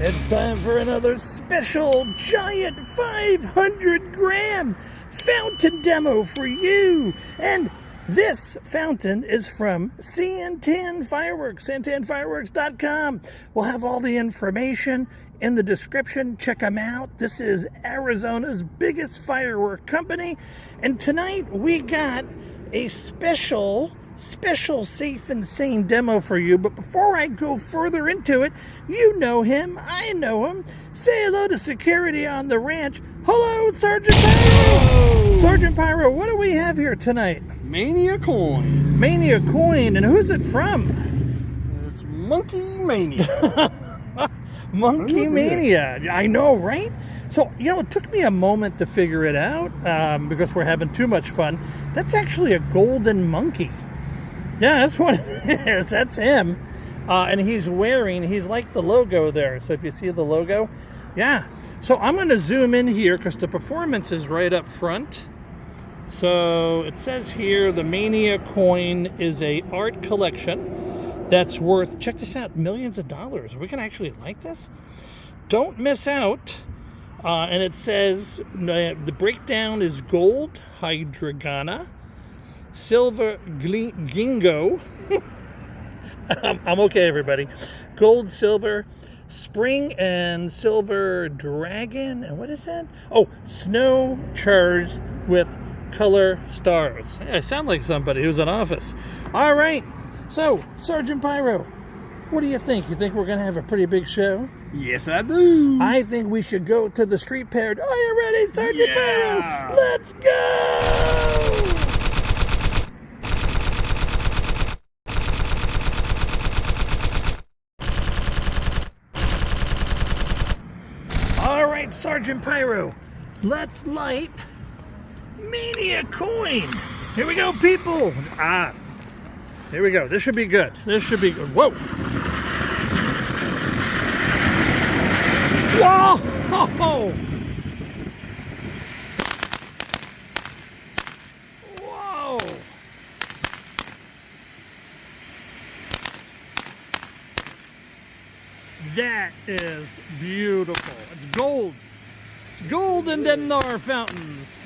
It's time for another special giant 500-gram fountain demo for you. And this fountain is from Santan Fireworks, santanfireworks.com. We'll have all the information in the description. Check them out. This is Arizona's biggest firework company. And tonight we got a special safe and sane demo for you. But before I go further into it, you know him, I know him. Say hello to security on the ranch. Hello, Sergeant Pyro. Hello. Sergeant Pyro, what do we have here tonight? Mania Coin. Mania Coin, and who's it from? It's Monkey Mania. Monkey Mania. I know, right? So, it took me a moment to figure it out because we're having too much fun. That's actually a golden monkey. Yeah, that's what it is. That's him. And he's like the logo there. So if you see the logo, yeah. So I'm going to zoom in here because the performance is right up front. So it says here the Mania Coin is a art collection that's worth, check this out, millions of dollars. We can actually like this. Don't miss out. And it says the breakdown is gold, hydrogana, silver gingo. I'm okay, everybody. Gold, silver, spring, and silver dragon. And what is that? Oh, snow charged with color stars. I sound like somebody who's in office. All right. So, Sergeant Pyro, what do you think? You think we're going to have a pretty big show? Yes, I do. I think we should go to the street parade. Are you ready, Sergeant Pyro? Let's go! All right, Sergeant Pyro, let's light Mania Coin. Here we go, people. Here we go. This should be good. This should be good. Whoa. Whoa! Whoa! That is beautiful. It's gold. It's golden than our fountains.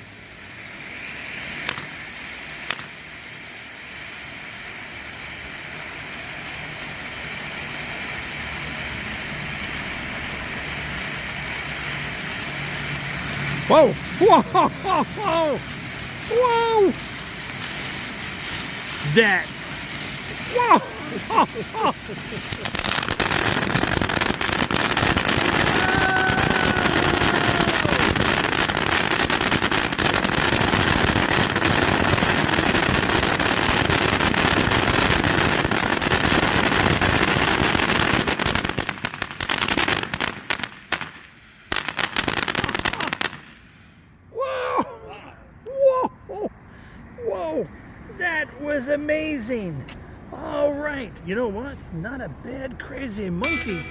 Whoa! Whoa! Whoa! Whoa! That! Whoa! Whoa! Whoa, that was amazing. All right, you know what? Not a bad crazy monkey.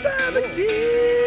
BBQ